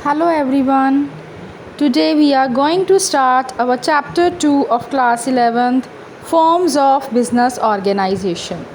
Hello everyone. Today we are going to start our chapter 2 of class 11th Forms of Business Organization.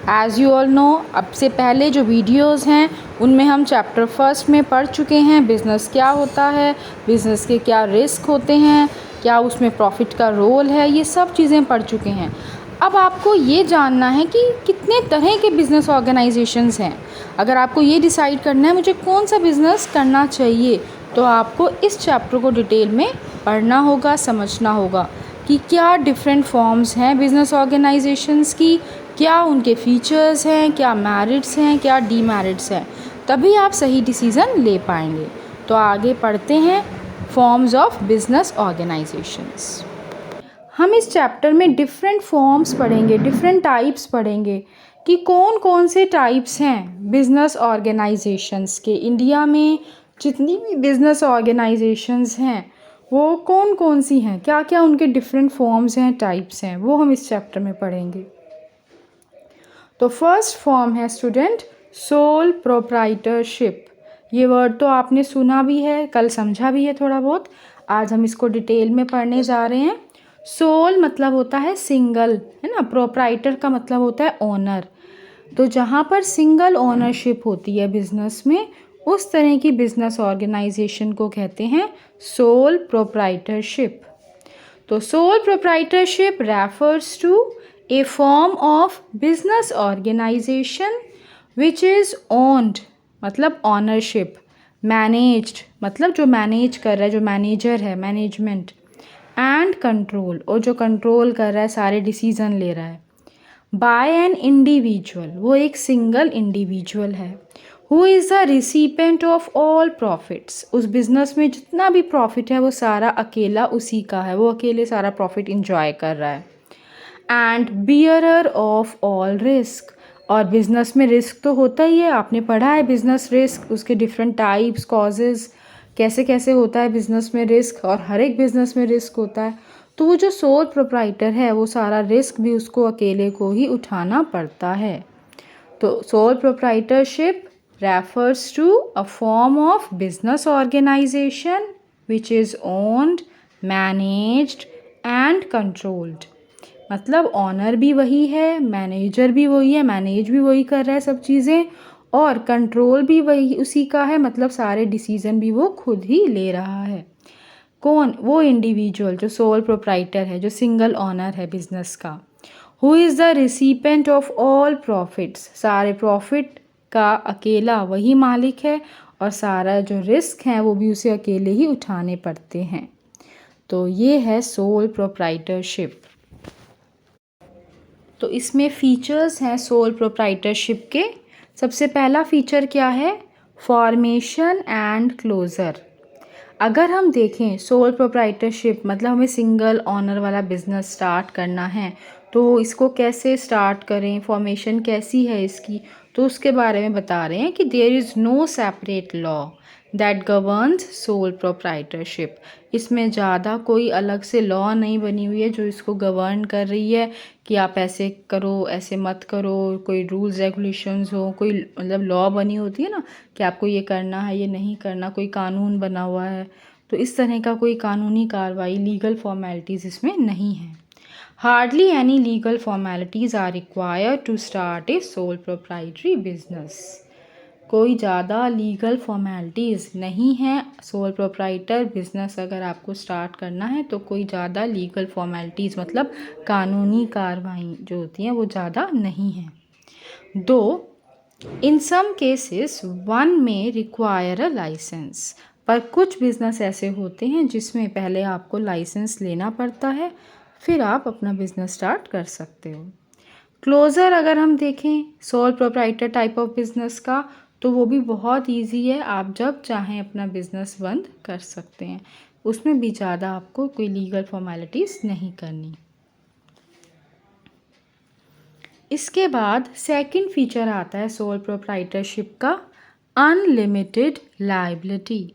As you all know, अब से पहले जो videos हैं उनमें हम chapter first में पढ़ चुके हैं बिज़नेस क्या होता है, बिज़नेस के क्या रिस्क होते हैं, क्या उसमें प्रॉफिट का रोल है, ये सब चीज़ें पढ़ चुके हैं। अब आपको ये जानना है कि कितने तरह के बिज़नेस ऑर्गेनाइजेशंस हैं। अगर आपको ये डिसाइड करना है मुझे कौन सा बिज़नेस करना चाहिए, तो आपको इस चैप्टर को डिटेल में पढ़ना होगा, समझना होगा कि क्या डिफरेंट फॉर्म्स हैं बिज़नेस ऑर्गेनाइजेशंस की, क्या उनके फीचर्स हैं, क्या मेरिट्स हैं, क्या डीमेरिट्स हैं। तभी आप सही डिसीज़न ले पाएंगे। तो आगे पढ़ते हैं फॉर्म्स ऑफ बिज़नेस ऑर्गेनाइजेशंस। हम इस चैप्टर में डिफरेंट फॉर्म्स पढ़ेंगे, डिफरेंट टाइप्स पढ़ेंगे कि कौन कौन से टाइप्स हैं बिज़नेस ऑर्गेनाइजेशंस के। इंडिया में जितनी भी बिज़नेस ऑर्गेनाइजेशंस हैं वो कौन कौन सी हैं, क्या क्या उनके डिफरेंट फॉर्म्स हैं, टाइप्स हैं, वो हम इस चैप्टर में पढ़ेंगे। तो फर्स्ट फॉर्म है स्टूडेंट सोल प्रोप्राइटरशिप। ये वर्ड तो आपने सुना भी है, कल समझा भी है थोड़ा बहुत। आज हम इसको डिटेल में पढ़ने जा रहे हैं। सोल मतलब होता है सिंगल, है ना। प्रोप्राइटर का मतलब होता है ओनर। तो जहाँ पर सिंगल ओनरशिप होती है बिजनेस में, उस तरह की बिजनेस ऑर्गेनाइजेशन को कहते हैं सोल प्रोप्राइटरशिप। तो sole proprietorship refers to a form of business organisation which is owned मतलब ऑनरशिप, मैनेज्ड मतलब जो मैनेज कर रहा है, जो मैनेजर है, मैनेजमेंट, एंड कंट्रोल और जो कंट्रोल कर रहा है, सारे डिसीज़न ले रहा है, बाय एन इंडिविजुअल, वो एक सिंगल इंडिविजुअल है, who is the recipient of all profits, उस बिज़नेस में जितना भी प्रॉफिट है वो सारा अकेला उसी का है, वो अकेले सारा प्रॉफिट इंजॉय कर रहा है, and bearer of all risk, और बिज़नेस में रिस्क तो होता ही है, आपने पढ़ा है बिज़नेस रिस्क, उसके डिफरेंट टाइप्स, कॉजेज़, कैसे कैसे होता है बिज़नेस में रिस्क, और हर एक बिज़नेस में रिस्क होता है। तो वो जो सोल प्रोप्राइटर है वो सारा रिस्क भी उसको अकेले को ही उठाना पड़ता है। तो sole proprietorship refers to a form of business organisation which is owned, managed and controlled. मतलब ऑनर भी वही है, मैनेजर भी वही है, मैनेज भी वही कर रहा है सब चीज़ें, और कंट्रोल भी वही उसी का है, मतलब सारे डिसीज़न भी वो खुद ही ले रहा है। कौन? वो इंडिविजुअल जो सोल प्रोप्राइटर है, जो सिंगल ऑनर है बिजनेस का। Who is the recipient of all profits, सारे प्रॉफिट का अकेला वही मालिक है, और सारा जो रिस्क है वो भी उसे अकेले ही उठाने पड़ते हैं। तो ये है सोल प्रोप्राइटरशिप। तो इसमें फ़ीचर्स हैं सोल प्रोप्राइटरशिप के। सबसे पहला फ़ीचर क्या है? Formation and closure. अगर हम देखें सोल प्रोप्राइटरशिप मतलब हमें सिंगल ऑनर वाला बिज़नेस स्टार्ट करना है, तो इसको कैसे स्टार्ट करें, फॉर्मेशन कैसी है इसकी, तो उसके बारे में बता रहे हैं कि there is no separate law that governs sole proprietorship. इसमें ज़्यादा कोई अलग से लॉ नहीं बनी हुई है जो इसको गवर्न कर रही है कि आप ऐसे करो, ऐसे मत करो, कोई रूल्स रेगुलेशंस हो, कोई मतलब लॉ बनी होती है ना कि आपको ये करना है, ये नहीं करना, कोई कानून बना हुआ है। तो इस तरह का कोई कानूनी कार्रवाई, लीगल फॉर्मेलिटीज़ इसमें नहीं है। Hardly any legal formalities are required to start a sole proprietary business. कोई ज़्यादा लीगल फॉर्मेलिटीज़ नहीं है। सोल प्रोप्राइटर बिज़नेस अगर आपको स्टार्ट करना है तो कोई ज़्यादा लीगल फॉर्मेलिटीज़ मतलब कानूनी कार्रवाई जो होती हैं वो ज़्यादा नहीं है। दो इन सम केसेस वन में रिक्वायर अ लाइसेंस, पर कुछ बिज़नेस ऐसे होते हैं जिसमें पहले आपको लाइसेंस लेना पड़ता है, फिर आप अपना बिज़नेस स्टार्ट कर सकते हो। क्लोज़र अगर हम देखें sole proprietor type of business का, तो वो भी बहुत इजी है, आप जब चाहें अपना बिज़नेस बंद कर सकते हैं, उसमें भी ज़्यादा आपको कोई लीगल फॉर्मेलिटीज़ नहीं करनी। इसके बाद सेकंड फीचर आता है सोल प्रोप्राइटरशिप का, अनलिमिटेड लायबिलिटी।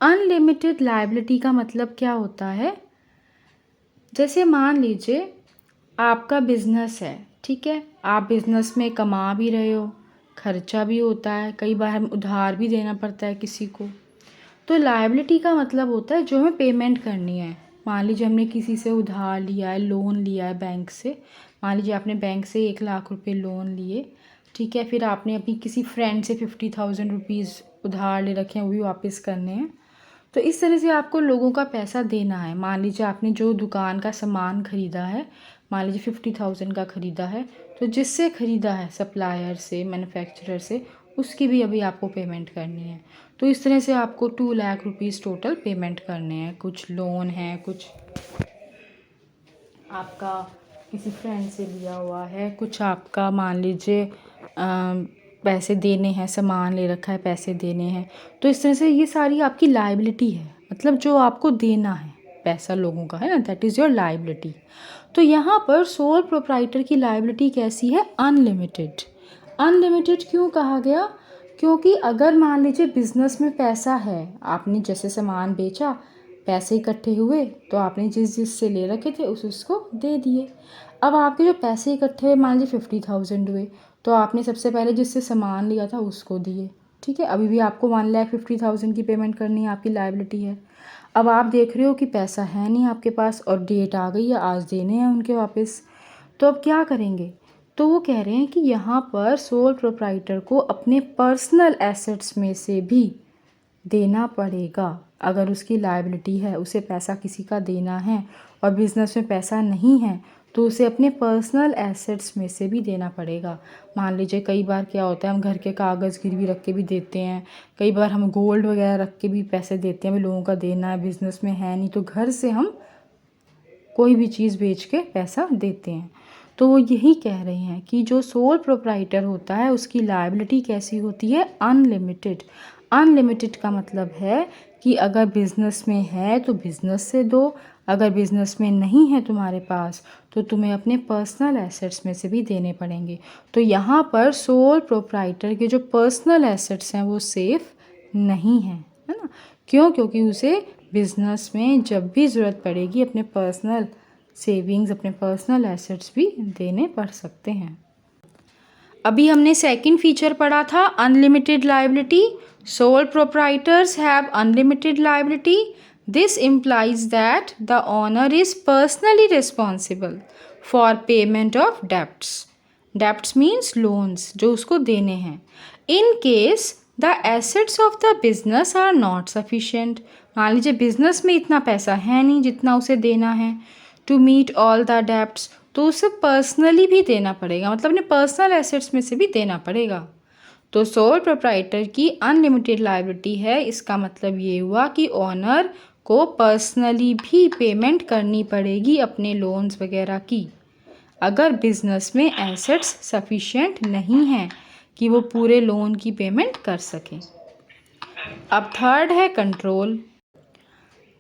अनलिमिटेड लायबिलिटी का मतलब क्या होता है? जैसे मान लीजिए आपका बिज़नेस है, ठीक है, आप बिज़नेस में कमा भी रहे हो, खर्चा भी होता है, कई बार हम उधार भी देना पड़ता है किसी को, तो लायबिलिटी का मतलब होता है जो हमें पेमेंट करनी है। मान लीजिए हमने किसी से उधार लिया है, लोन लिया है बैंक से। मान लीजिए आपने बैंक से 1 लाख रुपए लोन लिए, ठीक है। फिर आपने अपनी किसी फ्रेंड से 50,000 रुपीज़ उधार ले रखे हैं, वो भी वापस करने हैं। तो इस तरह से आपको लोगों का पैसा देना है। मान लीजिए आपने जो दुकान का सामान ख़रीदा है, मान लीजिए 50,000 का ख़रीदा है, तो जिससे ख़रीदा है सप्लायर से, मैन्युफैक्चरर से, उसकी भी अभी आपको पेमेंट करनी है। तो इस तरह से आपको 2 लाख रुपीज़ टोटल पेमेंट करने हैं। कुछ लोन है, कुछ आपका किसी फ्रेंड से लिया हुआ है, कुछ आपका मान लीजिए पैसे देने हैं, सामान ले रखा है, पैसे देने हैं। तो इस तरह से ये सारी आपकी लायबिलिटी है, मतलब जो आपको देना है पैसा लोगों का, है ना, दैट इज़ योर लायबिलिटी। तो यहाँ पर सोल प्रोप्राइटर की लायबिलिटी कैसी है? अनलिमिटेड। अनलिमिटेड क्यों कहा गया? क्योंकि अगर मान लीजिए बिज़नेस में पैसा है, आपने जैसे सामान बेचा, पैसे इकट्ठे हुए, तो आपने जिस से ले रखे थे उसको दे दिए। अब आपके जो पैसे इकट्ठे हुए, मान लीजिए 50,000 हुए, तो आपने सबसे पहले जिससे सामान लिया था उसको दिए, ठीक है। अभी भी आपको 1,50,000 की पेमेंट करनी है, आपकी लायबिलिटी है। अब आप देख रहे हो कि पैसा है नहीं आपके पास और डेट आ गई है, आज देने हैं उनके वापस, तो अब क्या करेंगे? तो वो कह रहे हैं कि यहाँ पर सोल प्रोप्राइटर को अपने पर्सनल एसेट्स में से भी देना पड़ेगा। अगर उसकी लायबिलिटी है, उसे पैसा किसी का देना है और बिज़नेस में पैसा नहीं है, तो उसे अपने पर्सनल एसेट्स में से भी देना पड़ेगा। मान लीजिए कई बार क्या होता है, हम घर के कागज़ गिरवी रख के भी देते हैं, कई बार हम गोल्ड वगैरह रख के भी पैसे देते हैं, भी लोगों का देना है, बिज़नेस में है नहीं, तो घर से हम कोई भी चीज़ बेच के पैसा देते हैं। तो वो यही कह रहे हैं कि जो सोल प्रोप्राइटर होता है उसकी लायबिलिटी कैसी होती है? अनलिमिटेड। अनलिमिटेड का मतलब है कि अगर बिज़नेस में है तो बिज़नेस से दो, अगर बिज़नेस में नहीं है तुम्हारे पास तो तुम्हें अपने पर्सनल एसेट्स में से भी देने पड़ेंगे। तो यहाँ पर सोल प्रोप्राइटर के जो पर्सनल एसेट्स हैं वो सेफ़ नहीं हैं, है ना। क्यों? क्योंकि उसे बिज़नेस में जब भी ज़रूरत पड़ेगी अपने पर्सनल सेविंग्स, अपने पर्सनल एसेट्स भी देने पड़ सकते हैं। अभी हमने सेकंड फीचर पढ़ा था unlimited liability. Sole proprietors have unlimited liability. This implies that the owner is personally responsible for payment of debts. Debts means loans जो उसको देने हैं। In case the assets of the business are not sufficient. मान लीजिए business में इतना पैसा है नहीं जितना उसे देना है to meet all the debts, तो उसे पर्सनली भी देना पड़ेगा, मतलब अपने पर्सनल एसेट्स में से भी देना पड़ेगा। तो सोल प्रोप्राइटर की अनलिमिटेड लायबिलिटी है, इसका मतलब ये हुआ कि ओनर को पर्सनली भी पेमेंट करनी पड़ेगी अपने लोन्स वगैरह की, अगर बिज़नेस में एसेट्स सफिशिएंट नहीं हैं कि वो पूरे लोन की पेमेंट कर सकें। अब थर्ड है कंट्रोल।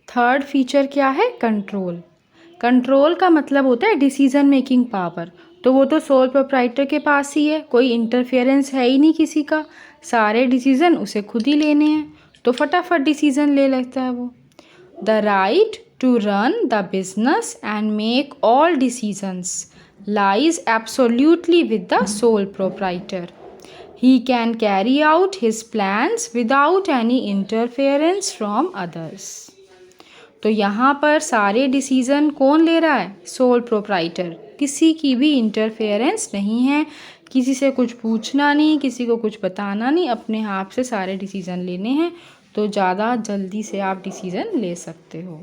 थर्ड फीचर क्या है? कंट्रोल। कंट्रोल का मतलब होता है डिसीजन मेकिंग पावर। तो वो तो सोल प्रोप्राइटर के पास ही है, कोई इंटरफेरेंस है ही नहीं किसी का, सारे डिसीज़न उसे खुद ही लेने हैं, तो फटाफट डिसीज़न ले लेता है वो। The right to run the business and make all decisions lies absolutely with the sole proprietor. He can carry out his plans without any interference from others. तो यहाँ पर सारे डिसीज़न कौन ले रहा है? Sole proprietor. किसी की भी इंटरफेरेंस नहीं है, किसी से कुछ पूछना नहीं, किसी को कुछ बताना नहीं, अपने आप से सारे डिसीज़न लेने हैं, तो ज़्यादा जल्दी से आप डिसीज़न ले सकते हो।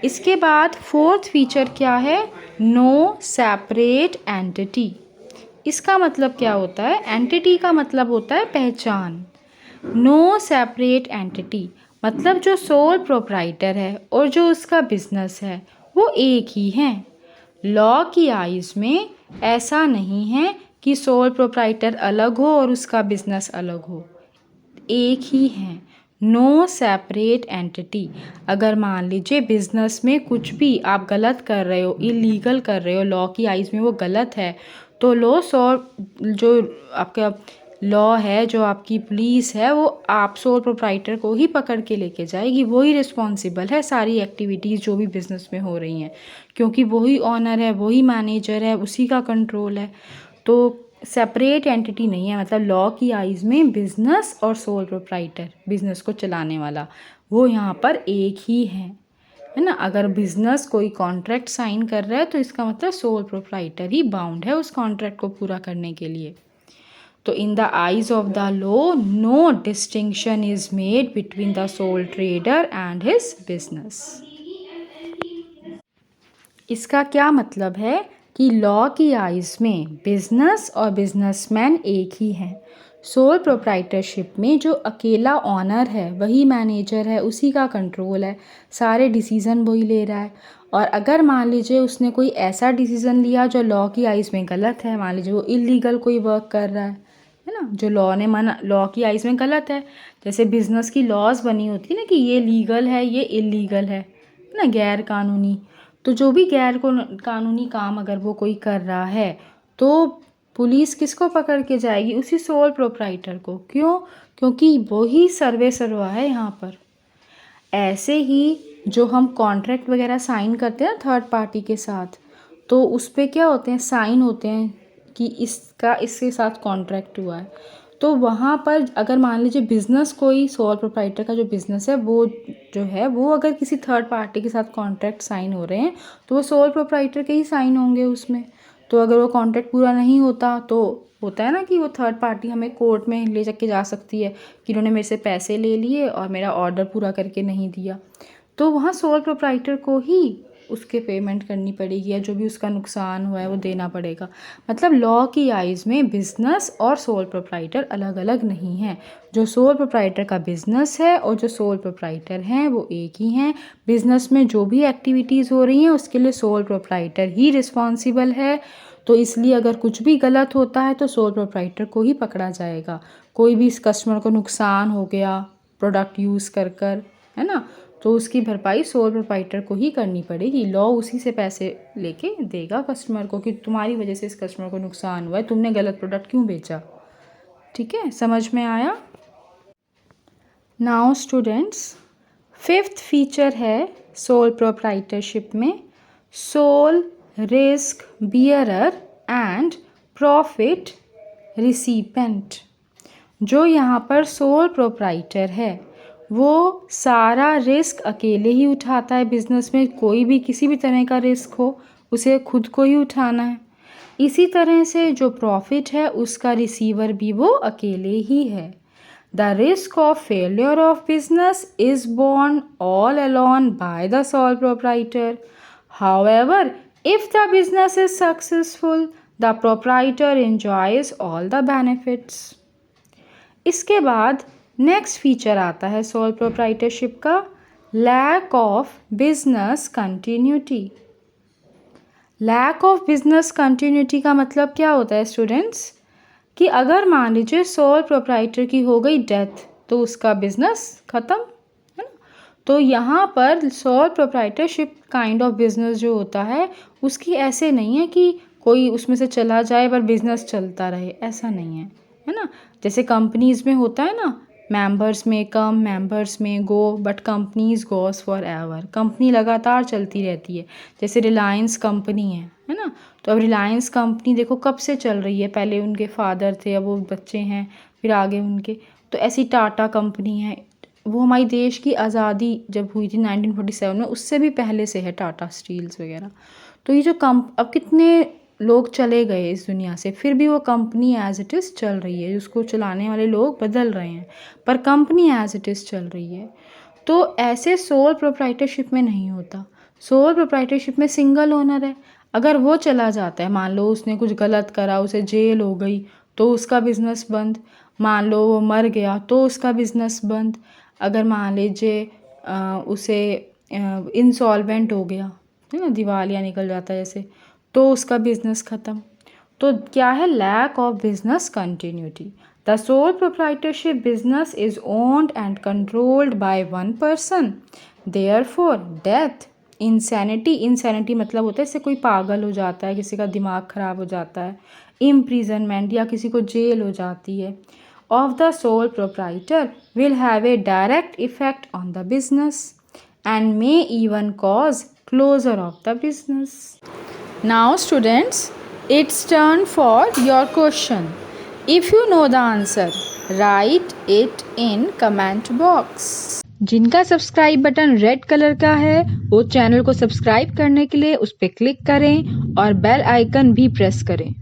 इसके बाद फोर्थ फीचर क्या है? No separate entity. इसका मतलब क्या होता है? एंटिटी का मतलब होता है पहचान। नो सेपरेट एंटिटी मतलब जो सोल प्रोप्राइटर है और जो उसका बिजनेस है वो एक ही हैं। लॉ की आइज़ में ऐसा नहीं है कि सोल प्रोप्राइटर अलग हो और उसका बिजनेस अलग हो, एक ही हैं। No separate entity. अगर मान लीजिए बिजनेस में कुछ भी आप गलत कर रहे हो, इलीगल कर रहे हो, लॉ की आइज़ में वो गलत है, तो जो आपका लॉ है, जो आपकी पुलिस है, वो आप सोल प्रोप्राइटर को ही पकड़ के लेके जाएगी। वही रिस्पॉन्सिबल है सारी एक्टिविटीज़ जो भी बिज़नेस में हो रही हैं, क्योंकि वही ऑनर है, वही मैनेजर है, उसी का कंट्रोल है। तो सेपरेट एंटिटी नहीं है, मतलब लॉ की आइज़ में बिजनेस और सोल प्रोप्राइटर, बिजनेस को चलाने वाला, वो यहाँ पर एक ही है ना। अगर बिजनेस कोई कॉन्ट्रैक्ट साइन कर रहा है तो इसका मतलब सोल प्रोप्राइटर ही बाउंड है उस कॉन्ट्रैक्ट को पूरा करने के लिए। तो in the eyes of the law no distinction is made between the sole trader and his business. इसका क्या मतलब है कि लॉ की आइज में बिजनेस और बिजनेसमैन एक ही हैं। सोल प्रोप्राइटरशिप में जो अकेला ऑनर है वही मैनेजर है, उसी का कंट्रोल है, सारे डिसीज़न वही ले रहा है। और अगर मान लीजिए उसने कोई ऐसा डिसीज़न लिया जो लॉ की आइज़ में गलत है, मान लीजिए वो इलीगल कोई वर्क कर रहा है ना, जो लॉ ने माना लॉ की आइज़ में गलत है, जैसे बिज़नेस की लॉज बनी होती है ना कि ये लीगल है ये इलीगल है ना, गैर कानूनी। तो जो भी गैर कानूनी काम अगर वो कोई कर रहा है तो पुलिस किसको पकड़ के जाएगी? उसी सोल प्रोप्राइटर को। क्यों? क्योंकि वही सर्वे सर्वा है यहाँ पर। ऐसे ही जो हम कॉन्ट्रैक्ट वगैरह साइन करते हैं थर्ड पार्टी के साथ, तो उस पर क्या होते हैं, साइन होते हैं कि इसका इसके साथ कॉन्ट्रैक्ट हुआ है। तो वहाँ पर अगर मान लीजिए बिज़नेस कोई सोल प्रोप्राइटर का जो बिज़नेस है वो जो है वो अगर किसी थर्ड पार्टी के साथ कॉन्ट्रैक्ट साइन हो रहे हैं तो वो सोल प्रोप्राइटर के ही साइन होंगे उसमें। तो अगर वो कॉन्ट्रैक्ट पूरा नहीं होता तो होता है ना कि वो थर्ड पार्टी हमें कोर्ट में ले जाके जा सकती है कि इन्होंने मेरे से पैसे ले लिए और मेरा ऑर्डर पूरा करके नहीं दिया। तो वहाँ सोल प्रोप्राइटर को ही उसके पेमेंट करनी पड़ेगी या जो भी उसका नुकसान हुआ है वो देना पड़ेगा। मतलब लॉ की आइज़ में बिज़नेस और सोल प्रोप्राइटर अलग अलग नहीं हैं। जो सोल प्रोप्राइटर का बिज़नेस है और जो सोल प्रोप्राइटर हैं वो एक ही हैं। बिज़नेस में जो भी एक्टिविटीज़ हो रही हैं उसके लिए सोल प्रोप्राइटर ही रिस्पॉन्सिबल है। तो इसलिए अगर कुछ भी गलत होता है तो सोल प्रोप्राइटर को ही पकड़ा जाएगा। कोई भी इस कस्टमर को नुकसान हो गया प्रोडक्ट यूज़ कर है ना, तो उसकी भरपाई सोल प्रोप्राइटर को ही करनी पड़ेगी। लॉ उसी से पैसे लेके देगा कस्टमर को कि तुम्हारी वजह से इस कस्टमर को नुकसान हुआ है, तुमने गलत प्रोडक्ट क्यों बेचा। ठीक है, समझ में आया? नाउ स्टूडेंट्स, फिफ्थ फीचर है सोल प्रोप्राइटरशिप में sole risk bearer and profit recipient. जो यहाँ पर सोल प्रोप्राइटर है वो सारा रिस्क अकेले ही उठाता है। बिजनेस में कोई भी किसी भी तरह का रिस्क हो उसे खुद को ही उठाना है। इसी तरह से जो प्रॉफिट है उसका रिसीवर भी वो अकेले ही है। The risk of failure of business is borne all alone by the sole proprietor. However, if the business is successful, the proprietor enjoys all the benefits. इसके बाद नेक्स्ट फीचर आता है सोल प्रोप्राइटरशिप का lack of business continuity. Lack of business continuity का मतलब क्या होता है स्टूडेंट्स? कि अगर मान लीजिए सोल प्रोप्राइटर की हो गई डेथ तो उसका बिजनेस ख़त्म है ना। तो यहाँ पर sole proprietorship kind of business जो होता है उसकी ऐसे नहीं है कि कोई उसमें से चला जाए पर बिजनेस चलता रहे, ऐसा नहीं है ना। जैसे कंपनीज़ में होता है ना, मेंबर्स में कम मेंबर्स में go but companies goes for ever. Company लगातार चलती रहती है। जैसे रिलायंस कंपनी है ना, तो अब रिलायंस कंपनी देखो कब से चल रही है, पहले उनके फादर थे अब वो बच्चे हैं फिर आगे उनके। तो ऐसी टाटा कंपनी है, वो हमारी देश की आज़ादी जब हुई थी 1947 में उससे भी पहले से है टाटा स्टील्स वगैरह। तो ये जो अब कितने लोग चले गए इस दुनिया से फिर भी वो कंपनी एज इट इज़ चल रही है। उसको चलाने वाले लोग बदल रहे हैं पर कंपनी एज इट इज़ चल रही है। तो ऐसे सोल प्रोप्राइटरशिप में नहीं होता। सोल प्रोप्राइटरशिप में सिंगल ओनर है। अगर वो चला जाता है, मान लो उसने कुछ गलत करा, उसे जेल हो गई तो उसका बिज़नेस बंद। मान लो वो मर गया तो उसका बिज़नेस बंद। अगर मान लीजिए उसे इंसॉल्वेंट हो गया है ना, दिवालिया निकल जाता है जैसे, तो उसका बिजनेस ख़त्म। तो क्या है? Lack of business continuity. The sole proprietorship business is owned and controlled by one person. Therefore death, insanity, insanity मतलब होता है इससे कोई पागल हो जाता है, किसी का दिमाग ख़राब हो जाता है, इम्प्रिजनमेंट या किसी को जेल हो जाती है, of the sole proprietor will have a direct effect on the business and may even cause closure of the business. Now students, It's turn for your question. If you know the answer, write it in comment box. जिनका subscribe button red colour का है वो channel को subscribe करने के लिए उस पर क्लिक करें और बेल आइकन भी प्रेस करें।